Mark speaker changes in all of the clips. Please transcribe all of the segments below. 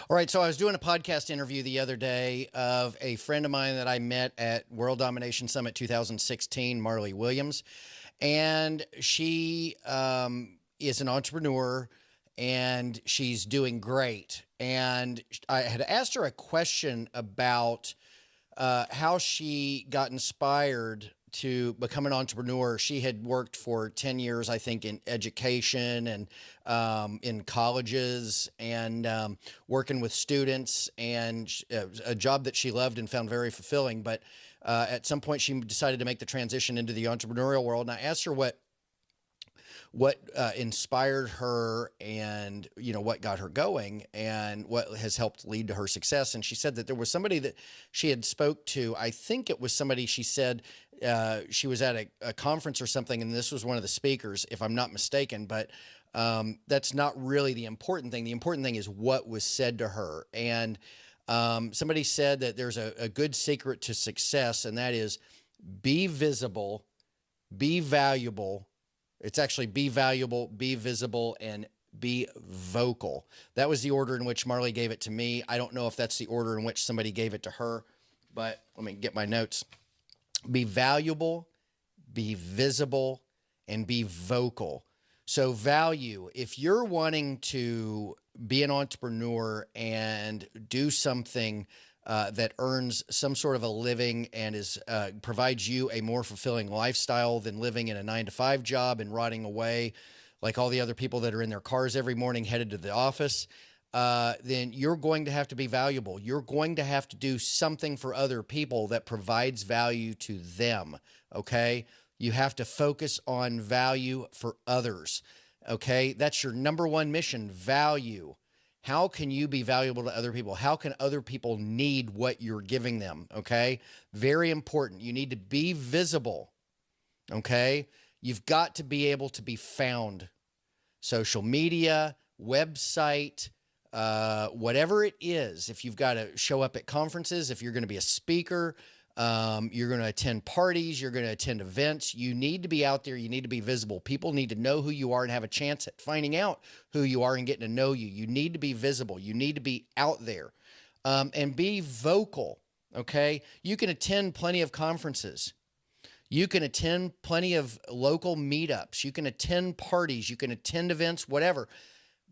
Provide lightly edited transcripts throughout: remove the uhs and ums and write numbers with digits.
Speaker 1: All right, so I was doing a podcast interview the other day of a friend of mine that I met at World Domination Summit 2016, Marley Williams, and she is an entrepreneur and she's doing great. And I had asked her a question about how she got inspired to become an entrepreneur. She had worked for 10 years, I think, in education and in colleges and working with students, and a job that she loved and found very fulfilling. But at some point, she decided to make the transition into the entrepreneurial world. And I asked her what inspired her, and what got her going, and what has helped lead to her success. And she said that there was somebody that she had spoke to. I think it was somebody, she said she was at a conference or something, and this was one of the speakers, if I'm not mistaken. But that's not really the important thing. The important thing is what was said to her. And somebody said that there's a good secret to success, and that is be visible, be valuable. It's actually be valuable, be visible, and be vocal. That was the order in which Marley gave it to me. I don't know if that's the order in which somebody gave it to her, but let me get my notes. Be valuable, be visible, and be vocal. So value, if you're wanting to be an entrepreneur and do something that earns some sort of a living and provides you a more fulfilling lifestyle than living in a 9-to-5 job and rotting away like all the other people that are in their cars every morning headed to the office, then you're going to have to be valuable. You're going to have to do something for other people that provides value to them, okay? You have to focus on value for others, okay? That's your number one mission, value. How can you be valuable to other people? How can other people need what you're giving them? Okay. Very important. You need to be visible. Okay. You've got to be able to be found. Social media, website, whatever it is. If you've got to show up at conferences, if you're going to be a speaker, you're going to attend parties, you're going to attend events, you need to be out there. You need to be visible. People need to know who you are and have a chance at finding out who you are and getting to know you. You need to be visible. You need to be out there, and be vocal. Okay. You can attend plenty of conferences. You can attend plenty of local meetups. You can attend parties. You can attend events, whatever.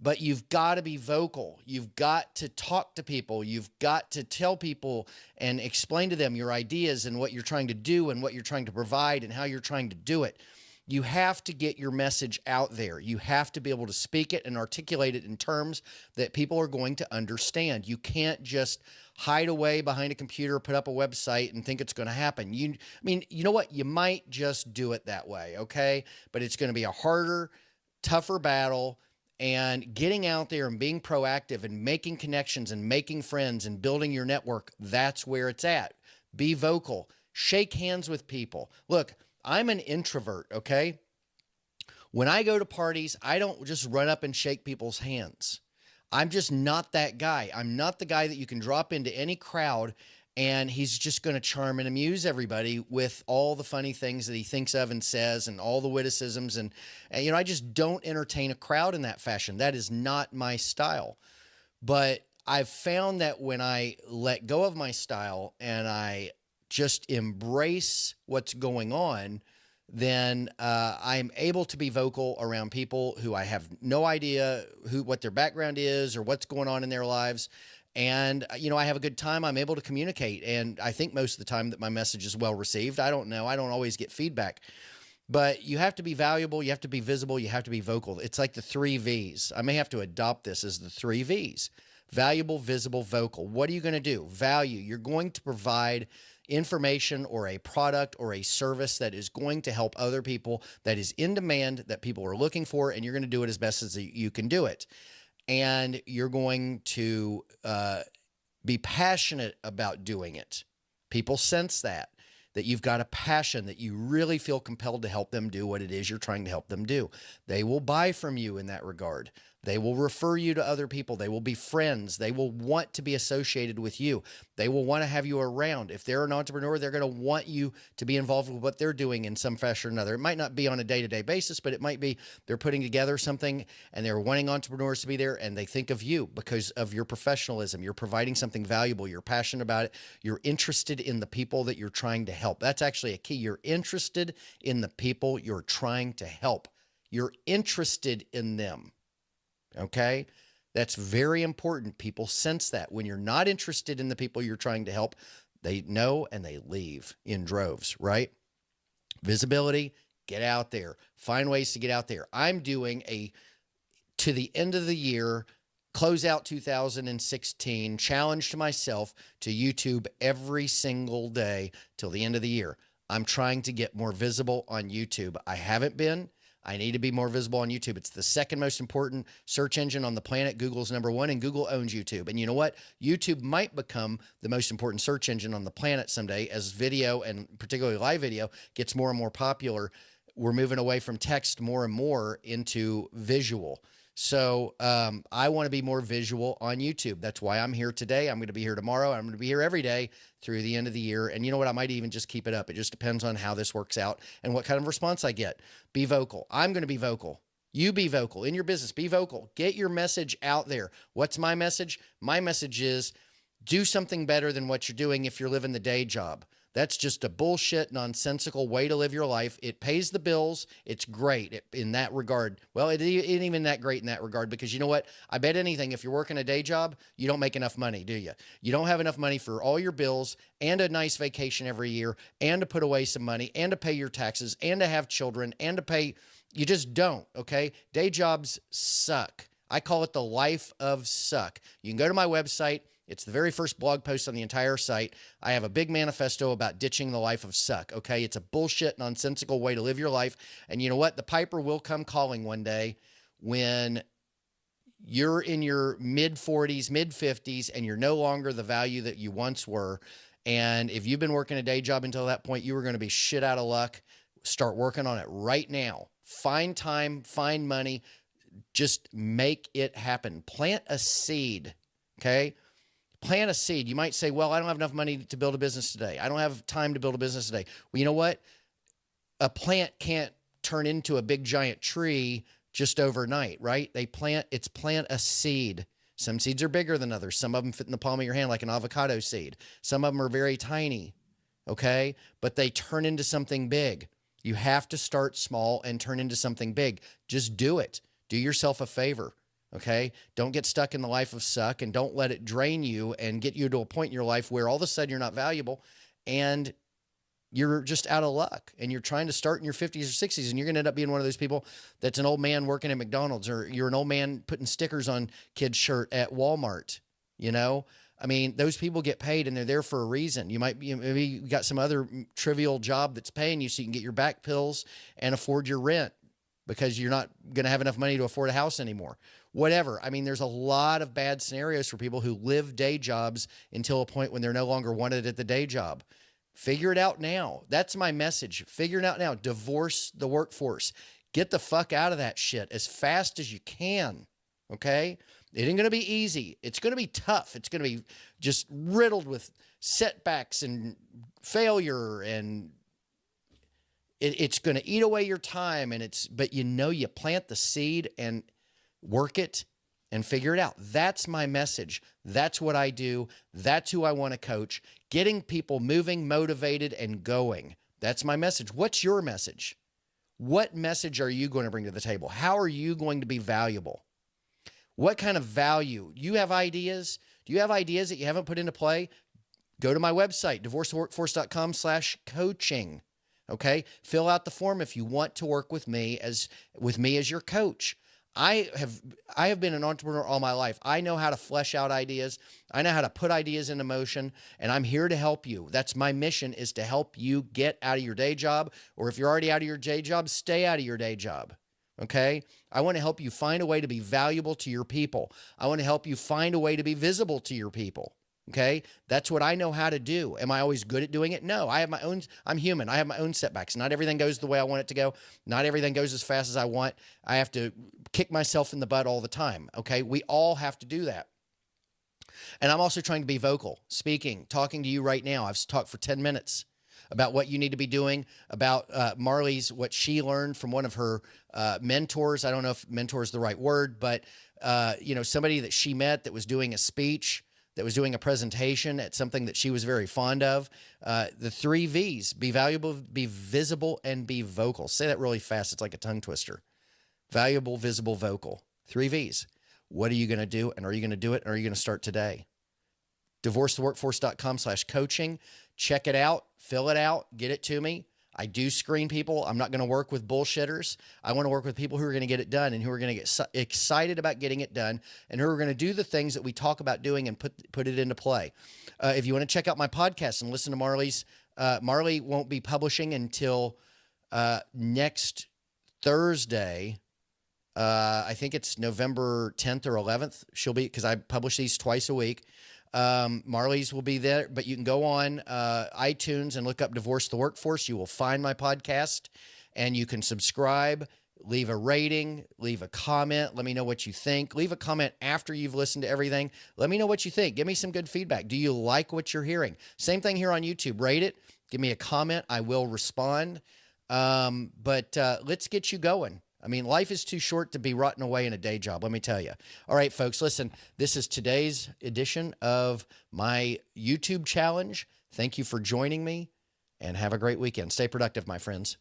Speaker 1: But you've got to be vocal. You've got to talk to people. You've got to tell people and explain to them your ideas and what you're trying to do and what you're trying to provide and how you're trying to do it. You have to get your message out there. You have to be able to speak it and articulate it in terms that people are going to understand. You can't just hide away behind a computer, put up a website, and think it's going to happen. You know what? You might just do it that way, okay? But it's going to be a harder, tougher battle. And getting out there and being proactive and making connections and making friends and building your network, that's where it's at. Be vocal. Shake hands with people. Look, I'm an introvert, okay? When I go to parties, I don't just run up and shake people's hands. I'm just not that guy. I'm not the guy that you can drop into any crowd and he's just going to charm and amuse everybody with all the funny things that he thinks of and says and all the witticisms. And I just don't entertain a crowd in that fashion. That is not my style. But I've found that when I let go of my style and I just embrace what's going on, then I'm able to be vocal around people who I have no idea what their background is or what's going on in their lives. And, I have a good time. I'm able to communicate. And I think most of the time that my message is well received. I don't know. I don't always get feedback. But you have to be valuable. You have to be visible. You have to be vocal. It's like the 3 V's. I may have to adopt this as the 3 V's. Valuable, visible, vocal. What are you going to do? Value. You're going to provide information or a product or a service that is going to help other people, that is in demand, that people are looking for, and you're going to do it as best as you can do it. And you're going to be passionate about doing it. People sense that you've got a passion, that you really feel compelled to help them do what it is you're trying to help them do. They will buy from you in that regard. They will refer you to other people. They will be friends. They will want to be associated with you. They will want to have you around. If they're an entrepreneur, they're going to want you to be involved with what they're doing in some fashion or another. It might not be on a day-to-day basis, but it might be they're putting together something and they're wanting entrepreneurs to be there, and they think of you because of your professionalism. You're providing something valuable. You're passionate about it. You're interested in the people that you're trying to help. That's actually a key. You're interested in the people you're trying to help. You're interested in them. Okay, that's very important. People sense that. When you're not interested in the people you're trying to help, they know and they leave in droves, right? Visibility, get out there. Find ways to get out there. I'm doing to the end of the year, close out 2016, challenge to myself to YouTube every single day till the end of the year. I'm trying to get more visible on YouTube. I haven't been. I need to be more visible on YouTube. It's the second most important search engine on the planet. Google's number one, and Google owns YouTube. And you know what? YouTube might become the most important search engine on the planet someday as video, and particularly live video, gets more and more popular. We're moving away from text more and more into visual. So I want to be more visual on YouTube. That's why I'm here today. I'm going to be here tomorrow. I'm going to be here every day through the end of the year. And you know what? I might even just keep it up. It just depends on how this works out and what kind of response I get. Be vocal. I'm going to be vocal. You be vocal in your business. Be vocal. Get your message out there. What's my message? My message is do something better than what you're doing if you're living the day job. That's just a bullshit, nonsensical way to live your life. It pays the bills. It's great in that regard. Well, it ain't even that great in that regard, because you know what? I bet anything, if you're working a day job, you don't make enough money, do you? You don't have enough money for all your bills and a nice vacation every year and to put away some money and to pay your taxes and to have children and to pay. You just don't, okay? Day jobs suck. I call it the life of suck. You can go to my website. It's the very first blog post on the entire site. I have a big manifesto about ditching the life of suck, okay? It's a bullshit, nonsensical way to live your life. And you know what? The piper will come calling one day when you're in your mid-40s, mid-50s, and you're no longer the value that you once were. And if you've been working a day job until that point, you were going to be shit out of luck. Start working on it right now. Find time, find money. Just make it happen. Plant a seed, okay? Plant a seed. You might say, well, I don't have enough money to build a business today. I don't have time to build a business today. Well, you know what? A plant can't turn into a big giant tree just overnight, right? It's plant a seed. Some seeds are bigger than others. Some of them fit in the palm of your hand like an avocado seed. Some of them are very tiny, okay? But they turn into something big. You have to start small and turn into something big. Just do it. Do yourself a favor. Okay? Don't get stuck in the life of suck, and don't let it drain you and get you to a point in your life where all of a sudden you're not valuable and you're just out of luck, and you're trying to start in your 50s or 60s, and you're going to end up being one of those people that's an old man working at McDonald's, or you're an old man putting stickers on kids' shirt at Walmart. You know, I mean, those people get paid and they're there for a reason. You might be, maybe you got some other trivial job that's paying you so you can get your back pills and afford your rent because you're not going to have enough money to afford a house anymore. Whatever. I mean, there's a lot of bad scenarios for people who live day jobs until a point when they're no longer wanted at the day job. Figure it out now. That's my message. Figure it out now. Divorce the workforce. Get the fuck out of that shit as fast as you can. Okay? It ain't going to be easy. It's going to be tough. It's going to be just riddled with setbacks and failure, and it's going to eat away your time. But you know, you plant the seed and work it and figure it out. That's my message. That's what I do. That's who I want to coach. Getting people moving, motivated, and going. That's my message. What's your message? What message are you going to bring to the table? How are you going to be valuable? What kind of value? You have ideas? Do you have ideas that you haven't put into play? Go to my website, divorcetheworkforce.com/coaching. Okay? Fill out the form if you want to work with me as your coach. I have been an entrepreneur all my life. I know how to flesh out ideas. I know how to put ideas into motion, and I'm here to help you. That's my mission, is to help you get out of your day job, or if you're already out of your day job, stay out of your day job. Okay? I want to help you find a way to be valuable to your people. I want to help you find a way to be visible to your people. Okay. That's what I know how to do. Am I always good at doing it? No, I'm human. I have my own setbacks. Not everything goes the way I want it to go. Not everything goes as fast as I want. I have to kick myself in the butt all the time. Okay. We all have to do that. And I'm also trying to be vocal, speaking, talking to you right now. I've talked for 10 minutes about what you need to be doing, about Marley's, what she learned from one of her mentors. I don't know if mentor is the right word, but, somebody that she met that was doing a speech, that was doing a presentation at something that she was very fond of. The 3 V's: be valuable, be visible, and be vocal. Say that really fast. It's like a tongue twister. Valuable, visible, vocal. 3 V's. What are you going to do? And are you going to do it? And are you going to start today? divorcetheworkforce.com/coaching. Check it out, fill it out, get it to me. I do screen people. I'm not going to work with bullshitters. I want to work with people who are going to get it done and who are going to get excited about getting it done and who are going to do the things that we talk about doing and put it into play. If you want to check out my podcast and listen to Marley's, Marley won't be publishing until next Thursday. I think it's November 10th or 11th. She'll be, because I publish these twice a week. Marley's will be there, but you can go on iTunes and look up Divorce the Workforce. You will find my podcast and you can subscribe, leave a rating, leave a comment. Let me know what you think. Leave a comment after you've listened to everything. Let me know what you think. Give me some good feedback. Do you like what you're hearing? Same thing here on YouTube. Rate it. Give me a comment. I will respond. But let's get you going. I mean, life is too short to be rotting away in a day job, let me tell you. All right, folks, listen, this is today's edition of my YouTube challenge. Thank you for joining me, and have a great weekend. Stay productive, my friends.